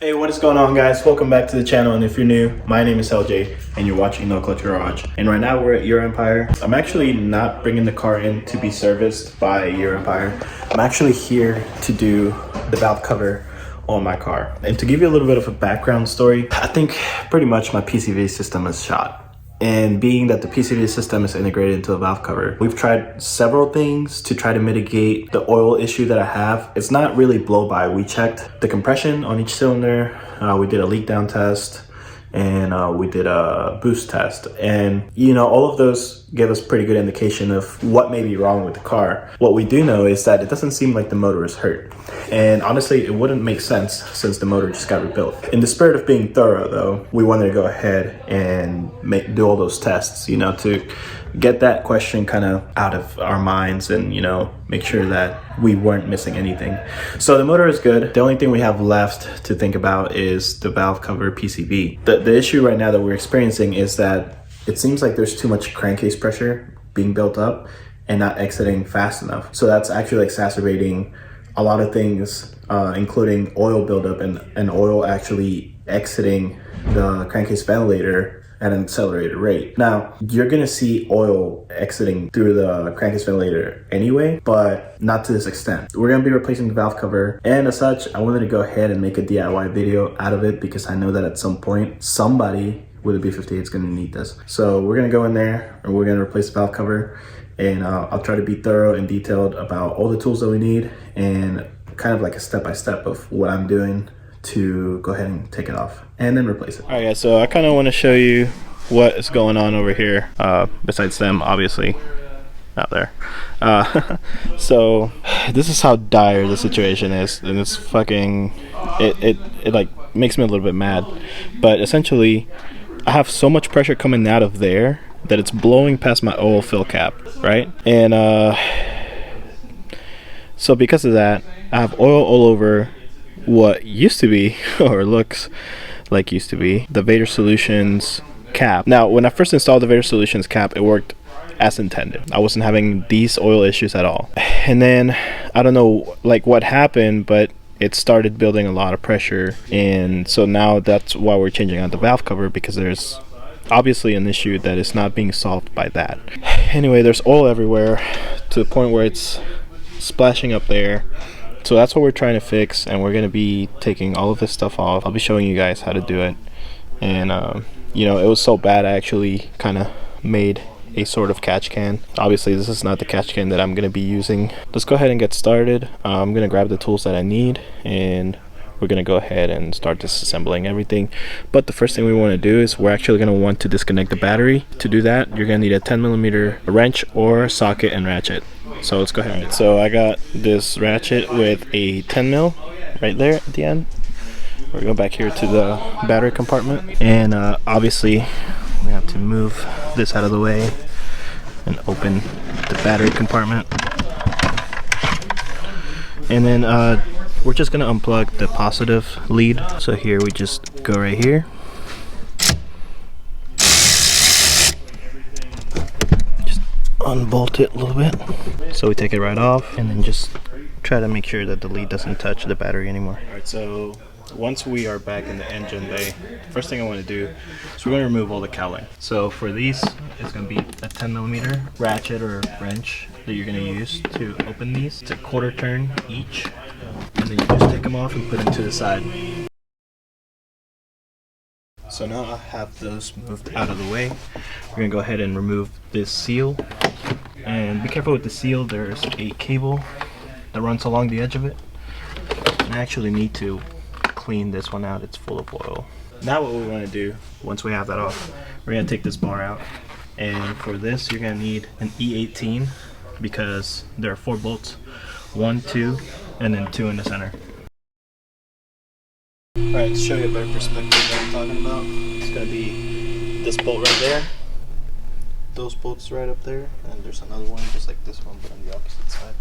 Hey, what is going on, guys? Welcome back to the channel, and if you're new, my name is LJ and you're watching NoClutch Garage. And right now we're at EuroMpire. I'm actually not bringing the car in to be serviced by EuroMpire. I'm actually here to do the valve cover on my car. And to give you a little bit of a background story, I think pretty much my PCV system is shot. And being that the PCV system is integrated into the valve cover, we've tried several things to try to mitigate the oil issue that I have. It's not really blow by. We checked the compression on each cylinder. We did a leak down test, and we did a boost test. And you know, all of those give us pretty good indication of what may be wrong with the car. What we do know is that it doesn't seem like the motor is hurt. And honestly, it wouldn't make sense since the motor just got rebuilt. In the spirit of being thorough though, we wanted to go ahead and do all those tests, you know, to get that question kind of out of our minds and, you know, make sure that we weren't missing anything. So the motor is good. The only thing we have left to think about is the valve cover PCV. The issue right now that we're experiencing is that it seems like there's too much crankcase pressure being built up and not exiting fast enough. So that's actually exacerbating a lot of things, including oil buildup and oil actually exiting the crankcase ventilator at an accelerated rate. Now, you're gonna see oil exiting through the crankcase ventilator anyway, but not to this extent. We're gonna be replacing the valve cover, and as such, I wanted to go ahead and make a DIY video out of it because I know that at some point, somebody with a B58 is gonna need this. So we're gonna go in there and we're gonna replace the valve cover, and I'll try to be thorough and detailed about all the tools that we need and kind of like a step-by-step of what I'm doing to go ahead and take it off and then replace it. All right, guys, so I kind of want to show you what is going on over here, besides them obviously out there. So this is how dire the situation is, and it's fucking, it like makes me a little bit mad. But essentially, I have so much pressure coming out of there that it's blowing past my oil fill cap, right? And so because of that, I have oil all over what used to be, or looks like used to be, the Vader Solutions cap. Now, when I first installed the Vader Solutions cap, it worked as intended. I wasn't having these oil issues at all. And then, I don't know like what happened, but it started building a lot of pressure, and so now that's why we're changing out the valve cover, because there's obviously an issue that is not being solved by that. Anyway, there's oil everywhere to the point where it's splashing up there. So that's what we're trying to fix, and we're going to be taking all of this stuff off. I'll be showing you guys how to do it. And you know, it was so bad I actually kind of made a sort of catch can. Obviously this is not the catch can that I'm going to be using. Let's go ahead and get started. I'm going to grab the tools that I need, and we're going to go ahead and start disassembling everything. But the first thing we want to do is we're actually going to want to disconnect the battery. To do that, you're going to need a 10mm wrench or socket and ratchet. So let's go ahead. So I got this ratchet with a 10mm right there at the end. We're going back here to the battery compartment, and obviously we have to move this out of the way and open the battery compartment. And then we're just going to unplug the positive lead. So here we just go right here. Just unbolt it a little bit. So we take it right off, and then just try to make sure that the lead doesn't touch the battery anymore. Alright, so once we are back in the engine bay, first thing I want to do is we're going to remove all the cowling. So for these, it's going to be a 10mm ratchet or wrench that you're going to use to open these. It's a 1/4 turn each, and then you just take them off and put them to the side. So now I have those moved out of the way. We're going to go ahead and remove this seal. And be careful with the seal, there's a cable that runs along the edge of it. And I actually need to clean this one out, it's full of oil. Now what we want to do, once we have that off, we're going to take this bar out. And for this, you're going to need an E18, because there are 4 bolts, 1, 2, and then 2 in the center. Alright, to show you a better perspective of what I'm talking about, it's going to be this bolt right there, those bolts right up there, and there's another one just like this one but on the opposite side.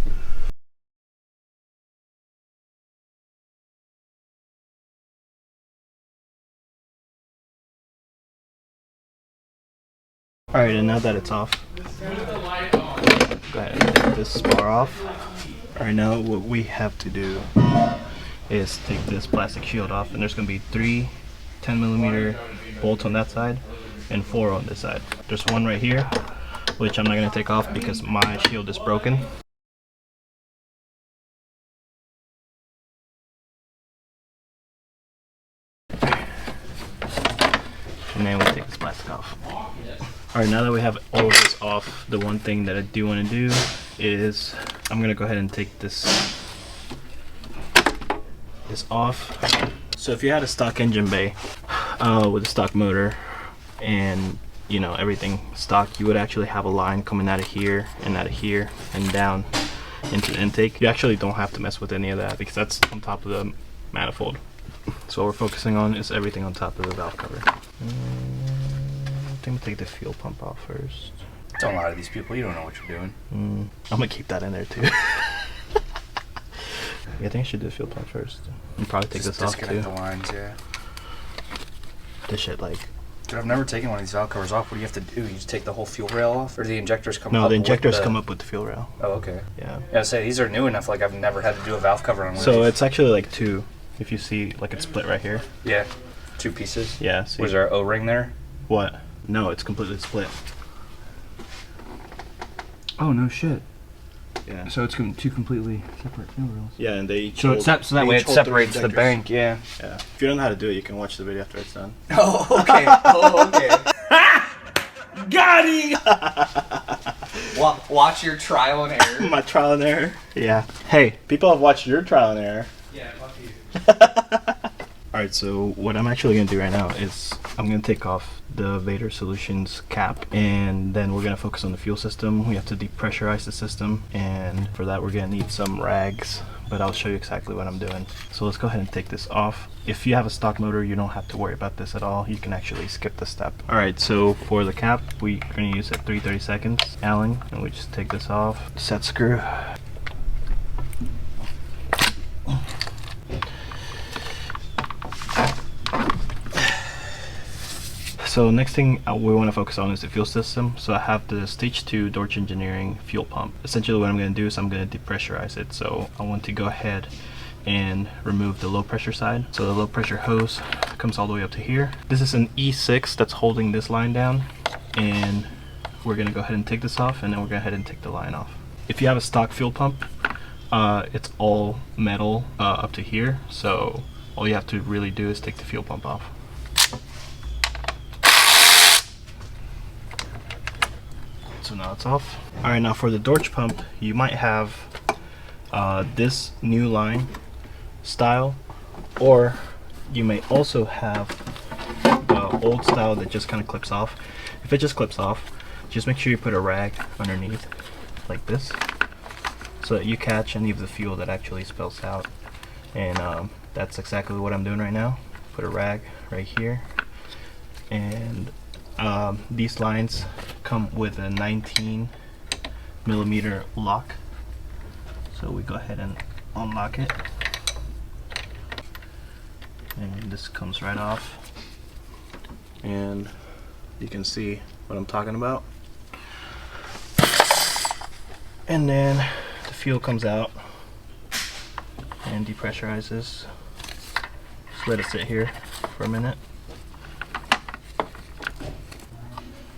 Alright, and now that it's off, go ahead and take this bar off. Alright, now what we have to do is take this plastic shield off, and there's going to be 3 10mm bolts on that side and 4 on this side. There's one right here, which I'm not going to take off because my shield is broken. And then we take this plastic off. Alright, now that we have all of this off, the one thing that I do want to do is I'm going to go ahead and take this off. So if you had a stock engine bay with a stock motor and you know everything stock, you would actually have a line coming out of here and down into the intake. You actually don't have to mess with any of that because that's on top of the manifold. So what we're focusing on is everything on top of the valve cover. I think we'll take the fuel pump off first. Don't lie to these people, you don't know what you're doing. I'm gonna keep that in there too. Yeah, I think I should do the fuel pump first. And probably take this off too. Disconnect the lines, yeah. This shit, like... Dude, I've never taken one of these valve covers off. What do you have to do? You just take the whole fuel rail off? Or do the injectors come up? No, the injectors come up with the fuel rail. Oh, okay. Yeah. Yeah, I say, these are new enough, like I've never had to do a valve cover on one So of these. it's actually like 2. If you see, like it's split right here. Yeah, 2 pieces. Yeah, see? Was there an O-ring there? What? No, it's completely split. Oh, no shit. Yeah. So it's 2 completely separate fuel rails. Yeah, and they each So that way it separates the injectors. bank, yeah. Yeah. If you don't know how to do it, you can watch the video after it's done. Oh, okay. Oh, okay. Got it! Watch your trial and error. My trial and error. Yeah. Hey, people have watched your trial and error. Yeah, fuck you. Alright, so what I'm actually going to do right now is I'm going to take off the Vader Solutions cap, and then we're going to focus on the fuel system. We have to depressurize the system, and for that we're going to need some rags, but I'll show you exactly what I'm doing. So let's go ahead and take this off. If you have a stock motor, you don't have to worry about this at all. You can actually skip this step. Alright, so for the cap, we're going to use a 3/32 Allen, and we just take this off. Set screw. So next thing we want to focus on is the fuel system. So I have the stage 2 Dorch Engineering fuel pump. Essentially what I'm going to do is I'm going to depressurize it. So I want to go ahead and remove the low pressure side. So the low pressure hose comes all the way up to here. This is an E6 that's holding this line down, and we're going to go ahead and take this off, and then we're going to go ahead and take the line off. If you have a stock fuel pump, it's all metal up to here. So all you have to really do is take the fuel pump off. So now it's off. Alright, now for the Dorch pump, you might have this new line style, or you may also have the old style that just kind of clips off. If it just clips off, just make sure you put a rag underneath like this, so that you catch any of the fuel that actually spills out. And that's exactly what I'm doing right now. Put a rag right here, and these lines come with a 19mm lock. So we go ahead and unlock it, and this comes right off, and you can see what I'm talking about. And then the fuel comes out and depressurizes. Just let it sit here for a minute.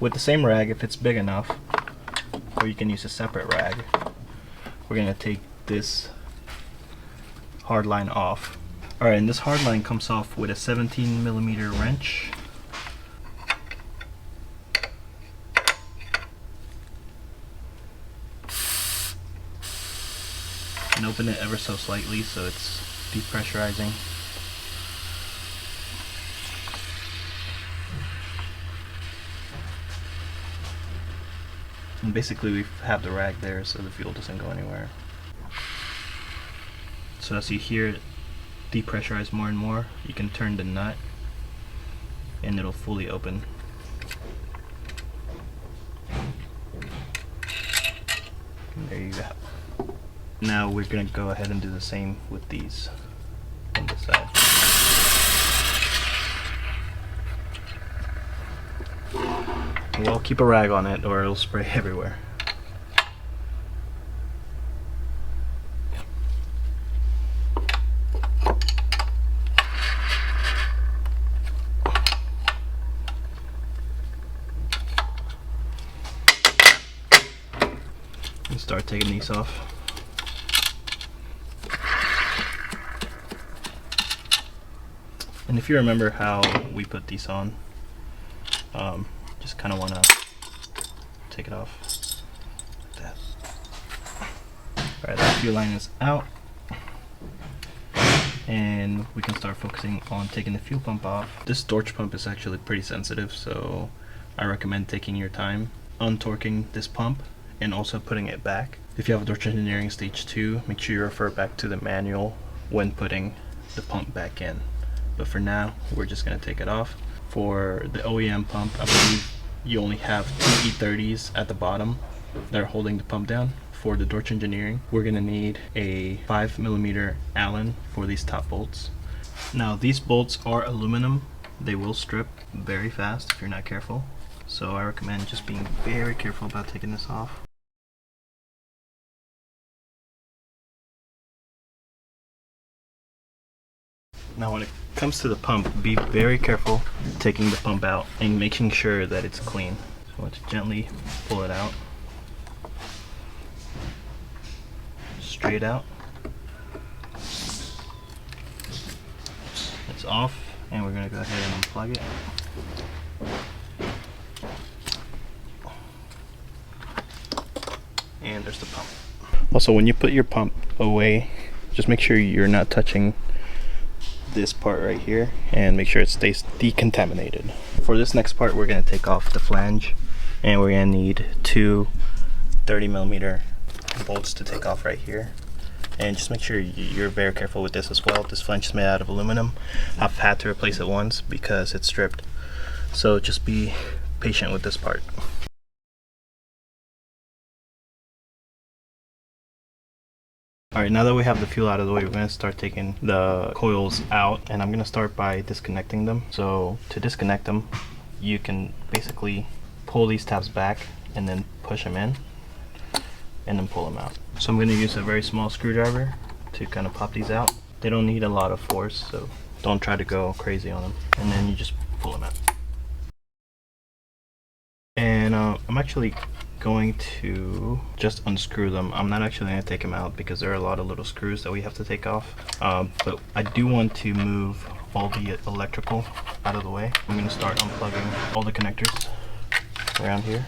With the same rag, if it's big enough, or you can use a separate rag, we're going to take this hard line off. Alright, and this hard line comes off with a 17mm wrench. And open it ever so slightly so it's depressurizing. And basically we have the rag there so the fuel doesn't go anywhere. So as you hear it depressurize more and more, you can turn the nut and it'll fully open. And there you go. Now we're going to go ahead and do the same with these on this side. Well, keep a rag on it or it'll spray everywhere. start taking these off. And if you remember how we put these on, just kind of want to take it off like that. Alright, that fuel line is out, and we can start focusing on taking the fuel pump off. This Dorch pump is actually pretty sensitive, so I recommend taking your time untorquing this pump and also putting it back. If you have a Dorch Engineering Stage 2, make sure you refer back to the manual when putting the pump back in. But for now, we're just going to take it off. For the OEM pump, I believe you only have 2 E30s at the bottom that are holding the pump down. For the Dorch Engineering, we're going to need a 5mm Allen for these top bolts. Now these bolts are aluminum. They will strip very fast if you're not careful. So I recommend just being very careful about taking this off. Now when it comes to the pump, be very careful taking the pump out and making sure that it's clean. So I want to gently pull it out. Straight out. It's off, and we're going to go ahead and unplug it. And there's the pump. Also, when you put your pump away, just make sure you're not touching this part right here, and make sure it stays decontaminated. For this next part, we're going to take off the flange, and we're going to need 2 30mm bolts to take off right here. And just make sure you're very careful with this as well. This flange is made out of aluminum. I've had to replace it once because it's stripped, so just be patient with this part. Alright, now that we have the fuel out of the way, we're going to start taking the coils out, and I'm going to start by disconnecting them. So to disconnect them, you can basically pull these tabs back and then push them in and then pull them out. So I'm going to use a very small screwdriver to kind of pop these out. They don't need a lot of force, so don't try to go crazy on them. And then you just pull them out. And I'm actually going to just unscrew them. I'm not actually going to take them out because there are a lot of little screws that we have to take off. But I do want to move all the electrical out of the way. I'm going to start unplugging all the connectors around here,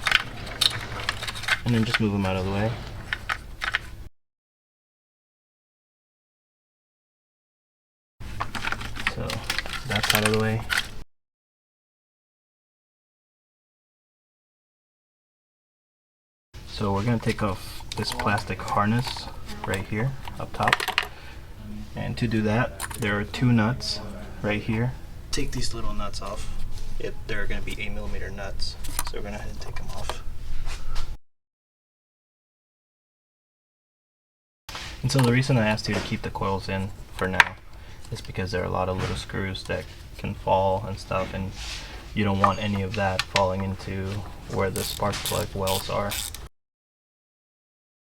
and then just move them out of the way. So that's out of the way. So we're going to take off this plastic harness right here up top, and to do that there are 2 nuts right here. Take these little nuts off. They're going to be 8mm nuts, so we're going to go ahead and take them off. And so the reason I asked you to keep the coils in for now is because there are a lot of little screws that can fall and stuff, and you don't want any of that falling into where the spark plug wells are.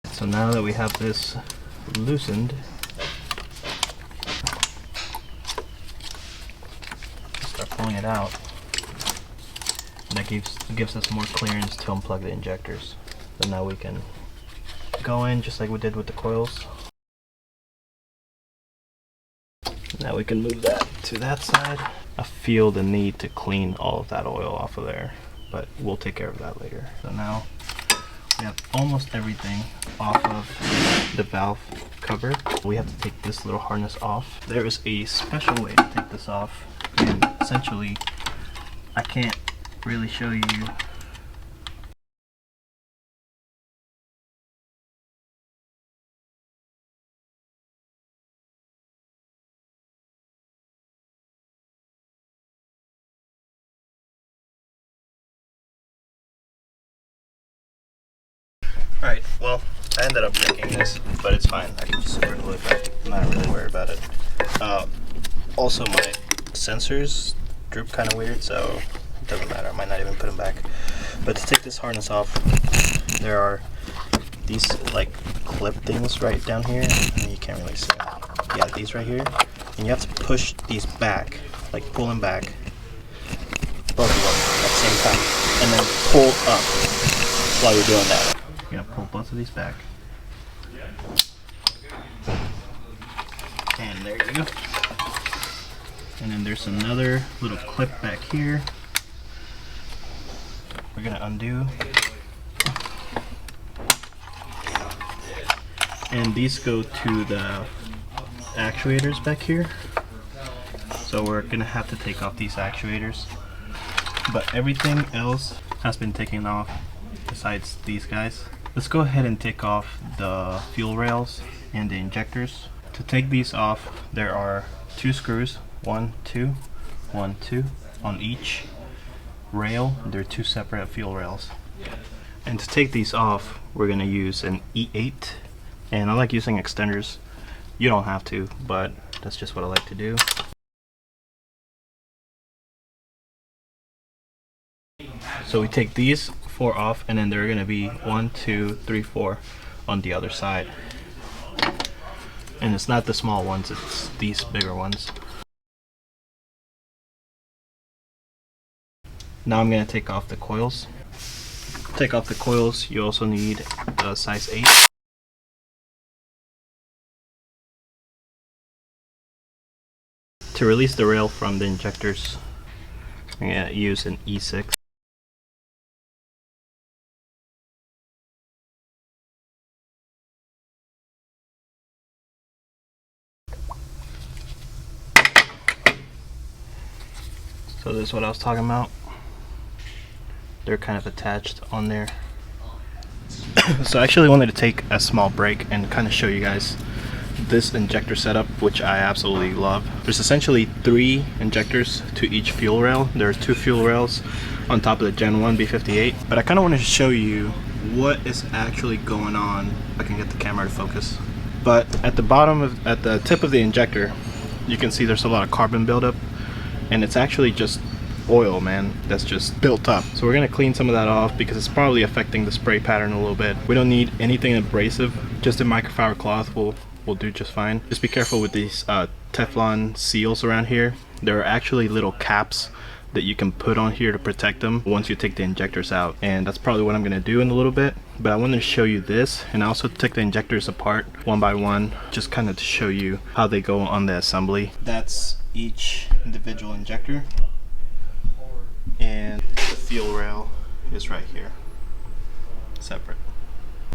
So now that we have this loosened, start pulling it out. And that gives us more clearance to unplug the injectors. So now we can go in just like we did with the coils. Now we can move that to that side. I feel the need to clean all of that oil off of there, but we'll take care of that later. So now we have almost everything off of the valve cover. We have to take this little harness off. There is a special way to take this off, and essentially I can't really show you. Alright, well, I ended up breaking this, but it's fine. I can just super glue it back. I'm not really worried about it. Also, my sensors droop kind of weird, so it doesn't matter. I might not even put them back. But to take this harness off, there are these like clip things right down here. You can't really see them. Yeah, these right here. And you have to push these back, like pull them back, both of them at the same time, and then pull up while you're doing that. You're gonna pull both of these back. And there you go. And then there's another little clip back here. We're gonna undo. And these go to the actuators back here. So we're gonna have to take off these actuators. But everything else has been taken off besides these guys. Let's go ahead and take off the fuel rails and the injectors. To take these off, there are 2 screws, 1, 2, 1, 2 on each rail. They're 2 separate fuel rails. And to take these off, we're gonna use an E8. And I like using extenders. You don't have to, but that's just what I like to do. So we take these 4 off, and then there are going to be 1, 2, 3, 4 on the other side. And it's not the small ones, it's these bigger ones. Now I'm going to take off the coils. To take off the coils, you also need a size 8. To release the rail from the injectors, I'm going to use an E6. So this is what I was talking about. They're kind of attached on there. So I actually wanted to take a small break and kind of show you guys this injector setup, which I absolutely love. There's essentially 3 injectors to each fuel rail. There are 2 fuel rails on top of the Gen 1 B58. But I kind of wanted to show you what is actually going on. I can get the camera to focus. But at the bottom at the tip of the injector, you can see there's a lot of carbon buildup. And it's actually just oil, man, that's just built up. So we're gonna clean some of that off because it's probably affecting the spray pattern a little bit. We don't need anything abrasive, just a microfiber cloth will do just fine. Just be careful with these Teflon seals around here. There are actually little caps that you can put on here to protect them once you take the injectors out, and that's probably what I'm gonna do in a little bit. But I wanted to show you this, and I also took the injectors apart one by one, just kind of to show you how they go on the assembly. That's each individual injector, and the fuel rail is right here, separate.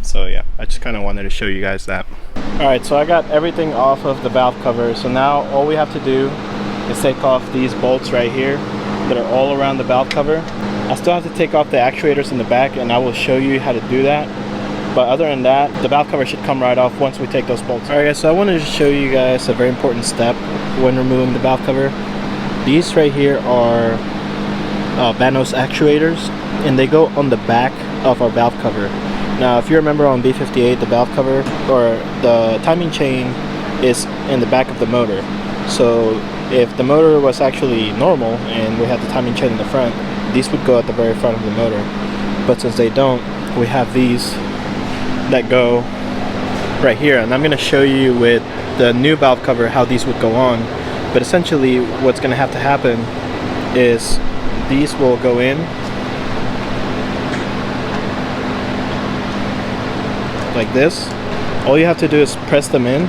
So yeah, I just kind of wanted to show you guys that. Alright, so I got everything off of the valve cover, so now all we have to do is take off these bolts right here that are all around the valve cover. I still have to take off the actuators in the back, and I will show you how to do that. But other than that, the valve cover should come right off once we take those bolts. Alright guys, so I wanted to show you guys a very important step when removing the valve cover. These right here are VANOS actuators, and they go on the back of our valve cover. Now if you remember on B58, the valve cover or the timing chain is in the back of the motor. So if the motor was actually normal and we had the timing chain in the front, these would go at the very front of the motor. But since they don't, we have these that go right here, and I'm going to show you with the new valve cover how these would go on. But essentially what's going to have to happen is these will go in like this. All you have to do is press them in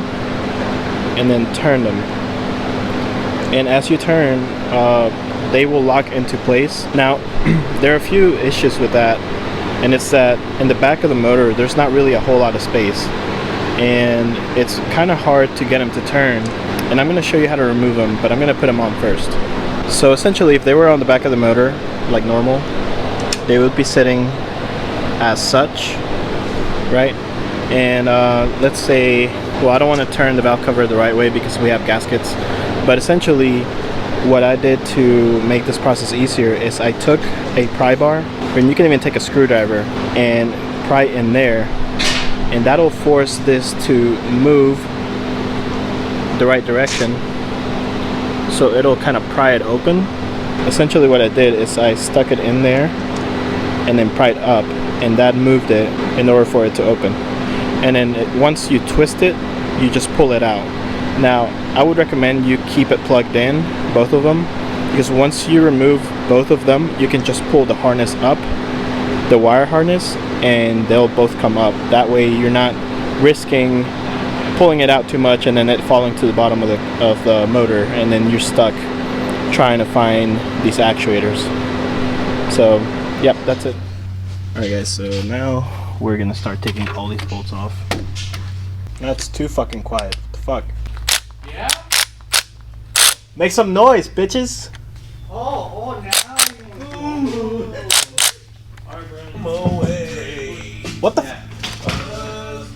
and then turn them, and as you turn, they will lock into place. Now there are a few issues with that, and it's that in the back of the motor there's not really a whole lot of space, and it's kind of hard to get them to turn. And I'm going to show you how to remove them, but I'm going to put them on first. So essentially, if they were on the back of the motor like normal, they would be sitting as such, right? And let's say, well, I don't want to turn the valve cover the right way because we have gaskets, but essentially what I did to make this process easier is I took a pry bar, and you can even take a screwdriver and pry in there, and that'll force this to move the right direction, so it'll kind of pry it open. Essentially what I did is I stuck it in there and then pried up, and that moved it in order for it to open. And then once you twist it, you just pull it out. Now I would recommend you keep it plugged in, both of them, because once you remove both of them, you can just pull the harness up, the wire harness, and they'll both come up. That way you're not risking pulling it out too much and then it falling to the bottom of the motor, and then you're stuck trying to find these actuators. So yep, that's it. Alright guys, so now we're gonna start taking all these bolts off. That's too fucking quiet. What the fuck? Yeah? Make some noise, bitches! Oh, now. What the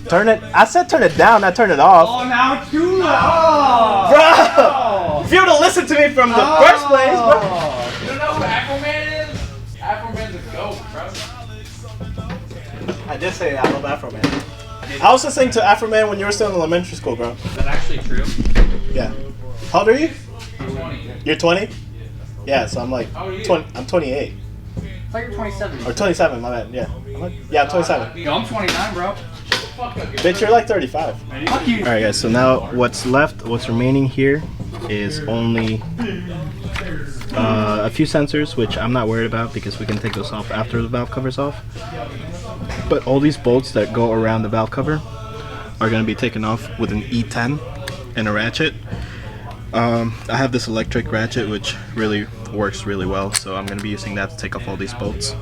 turn it. I said turn it down, not turn it off. Oh, now it's too loud. Bro! If you would have listened to me from the first place, bro. You don't know who Afroman is? Afroman's a goat, bro. I did say I love Afro Man. I was listening to Afro Man when you were still in elementary school, bro. Is that actually true? Yeah. How old are you? I'm 20. You're 20? Yeah, so I'm like 20. I'm 28. I thought you were 27. Or 27, my bad. Yeah. I'm 27. Yo, I'm 29, bro. Bitch, you're like 35. Fuck you. Alright guys, so now what's remaining here is only a few sensors, which I'm not worried about because we can take those off after the valve cover's off. But all these bolts that go around the valve cover are going to be taken off with an E10 and a ratchet. I have this electric ratchet which really works really well, so I'm going to be using that to take off all these bolts.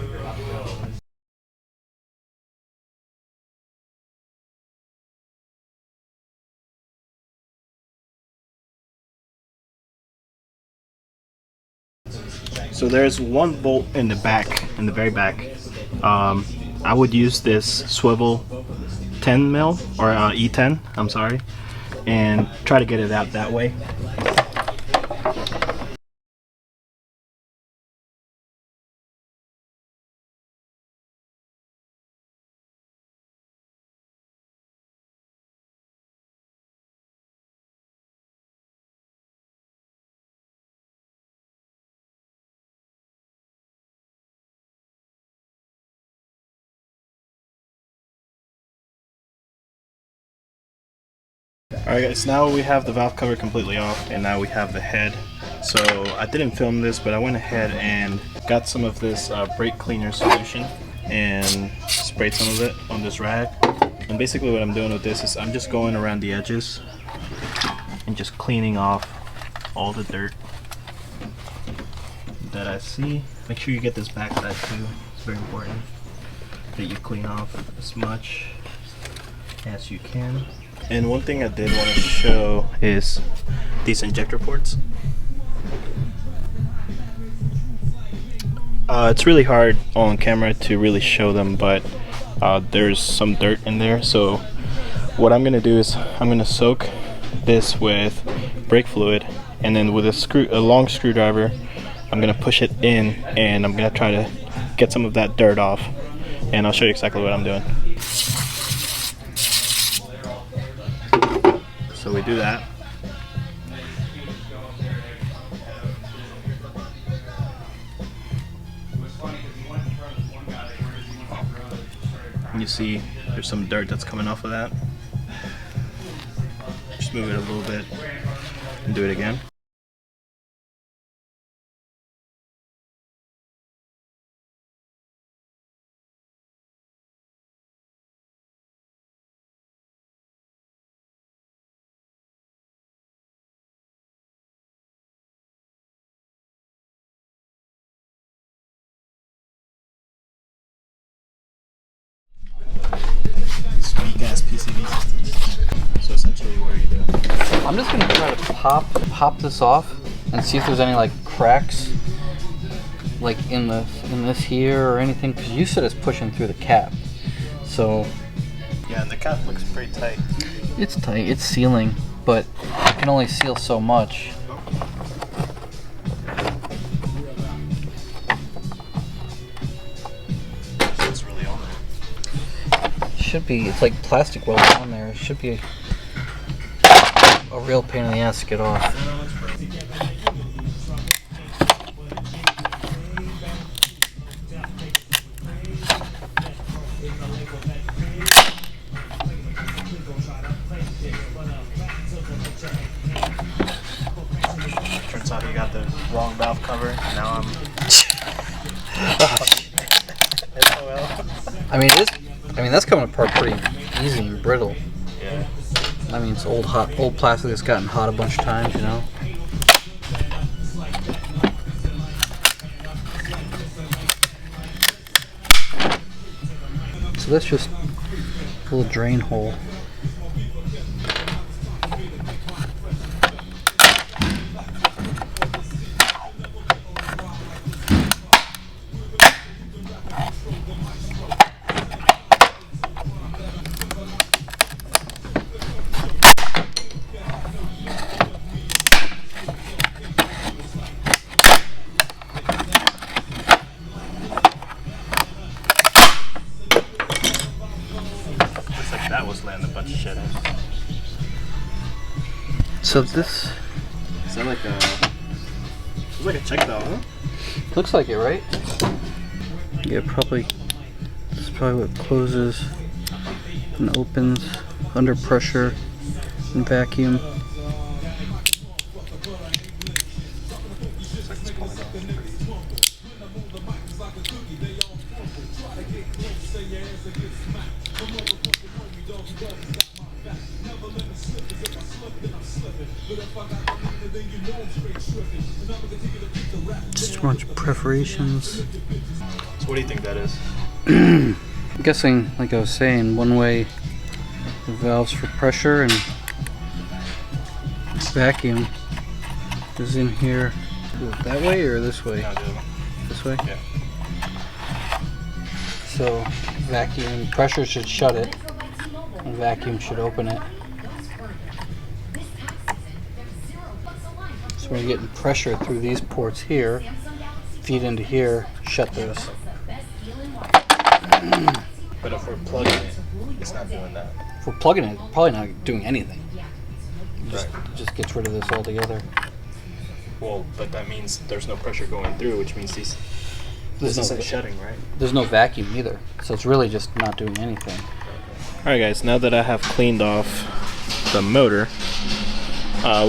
So there's one bolt in the back, in the very back. I would use this swivel 10 mil or E10, I'm sorry, and try to get it out that way. Alright guys, now we have the valve cover completely off and now we have the head. So I didn't film this, but I went ahead and got some of this brake cleaner solution and sprayed some of it on this rag. And basically what I'm doing with this is I'm just going around the edges and just cleaning off all the dirt that I see. Make sure you get this back side too. It's very important that you clean off as much as you can. And one thing I did want to show is these injector ports. It's really hard on camera to really show them, but there's some dirt in there. So what I'm gonna do is I'm gonna soak this with brake fluid, and then with a long screwdriver, I'm gonna push it in, and I'm gonna try to get some of that dirt off. And I'll show you exactly what I'm doing. So we do that. And you see there's some dirt that's coming off of that. Just move it a little bit and do it again. Sweet ass PCV systems. So essentially what are you doing? I'm just gonna try to pop this off and see if there's any like cracks like in this here or anything, because you said it's pushing through the cap. So Yeah, and the cap looks pretty tight. it's tight, it's sealing, but it can only seal so much. It's really on there. Should be, it's like plastic weld on there. It should be a real pain in the ass to get off. Turns out you got the wrong valve cover. Now I'm SOL. I mean, that's coming apart pretty easy and brittle. Yeah. I mean, it's old plastic that's gotten hot a bunch of times, you know. So that's just a little drain hole. That was landing a bunch of shit. So this Is that like a? It's like a check valve, huh? looks like it, right? Yeah, probably. This is probably what closes and opens under pressure and vacuum. Looks like it's pulling off. Just a bunch of perforations. So what do you think that is? I'm guessing, like I was saying, one way the valves for pressure and vacuum is in here. That way or this way? No, the other one. This way? Yeah. So vacuum pressure should shut it and vacuum should open it. So we're getting pressure through these ports here, feed into here, shut those. But if we're plugging it, it's not doing that. If we're plugging it, probably not doing anything. Right. It just gets rid of this altogether. Well, but that means there's no pressure going through, which means this isn't shutting, right? There's no vacuum either, so it's really just not doing anything. Alright guys, now that I have cleaned off the motor,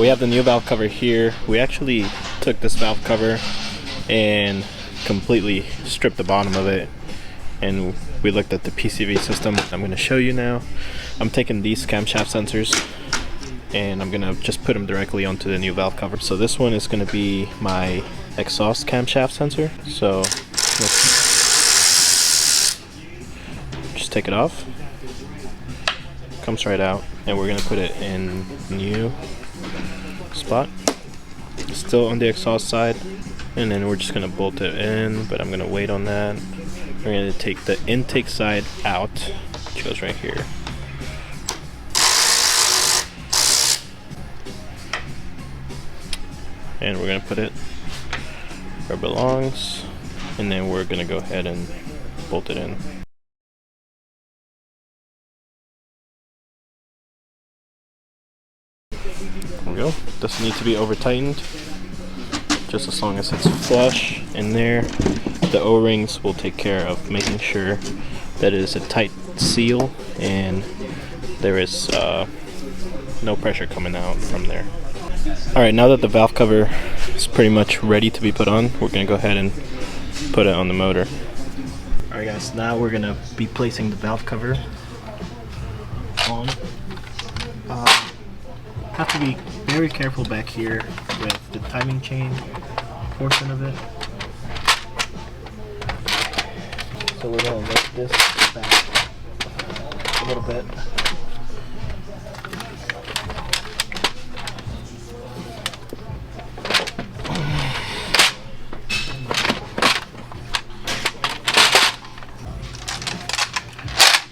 we have the new valve cover here. We actually took this valve cover and completely stripped the bottom of it, and we looked at the PCV system. I'm going to show you now. I'm taking these camshaft sensors and I'm going to just put them directly onto the new valve cover. So this one is going to be my exhaust camshaft sensor. So just take it off. Comes right out, and we're going to put it in new spot. Still on the exhaust side, and then we're just going to bolt it in, but I'm going to wait on that. We're going to take the intake side out, which goes right here. And we're going to put it where it belongs, and then we're going to go ahead and bolt it in. There we go. Doesn't need to be over tightened, just as long as it's flush in there. The O-rings will take care of making sure that it is a tight seal and there is no pressure coming out from there. Alright, now that the valve cover is pretty much ready to be put on, we're going to go ahead and put it on the motor. Alright guys, now we're going to be placing the valve cover on. Have to be very careful back here with the timing chain portion of it. So we're going to lift this back a little bit.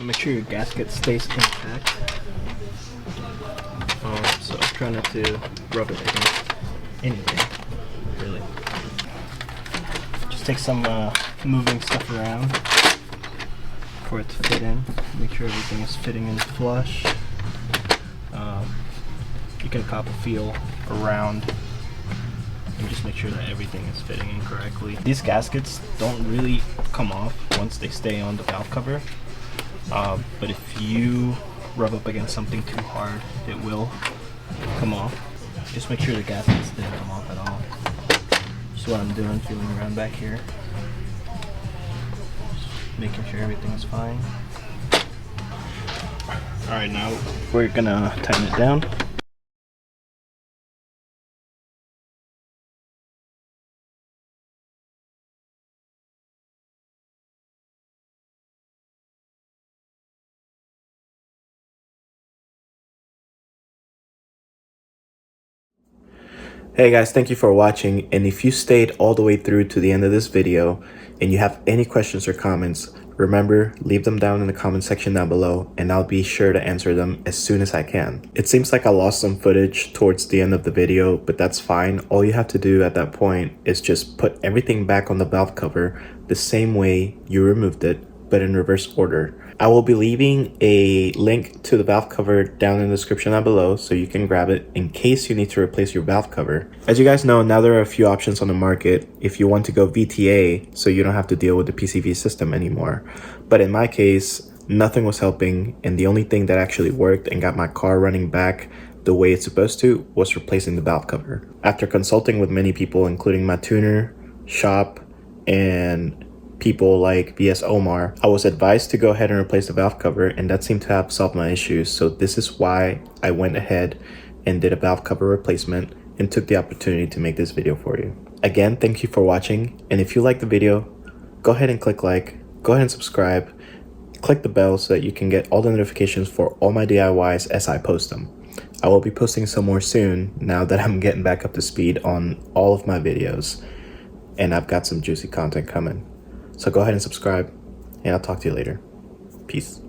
Make sure your gasket stays intact. So try not to rub it against anything, really. Just take some moving stuff around for it to fit in. Make sure everything is fitting in flush. You can cop a feel around and just make sure that everything is fitting in correctly. These gaskets don't really come off once they stay on the valve cover. But if you rub up against something too hard, it will come off. Just make sure the gaskets didn't come off at all. Just what I'm doing, feeling around back here. Just making sure everything is fine. All right, now we're gonna tighten it down. Hey guys, thank you for watching, and if you stayed all the way through to the end of this video and you have any questions or comments, remember, leave them down in the comment section down below and I'll be sure to answer them as soon as I can. It seems like I lost some footage towards the end of the video, but that's fine. All you have to do at that point is just put everything back on the valve cover the same way you removed it, but in reverse order. I will be leaving a link to the valve cover down in the description down below so you can grab it in case you need to replace your valve cover. As you guys know, now there are a few options on the market if you want to go VTA so you don't have to deal with the PCV system anymore. But in my case, nothing was helping, and the only thing that actually worked and got my car running back the way it's supposed to was replacing the valve cover. After consulting with many people, including my tuner, shop, and people like VS Omar, I was advised to go ahead and replace the valve cover, and that seemed to have solved my issues. So this is why I went ahead and did a valve cover replacement and took the opportunity to make this video for you. Again, thank you for watching, and if you like the video, go ahead and click like, go ahead and subscribe, click the bell so that you can get all the notifications for all my DIYs as I post them. I will be posting some more soon now that I'm getting back up to speed on all of my videos, and I've got some juicy content coming. So go ahead and subscribe, and I'll talk to you later. Peace.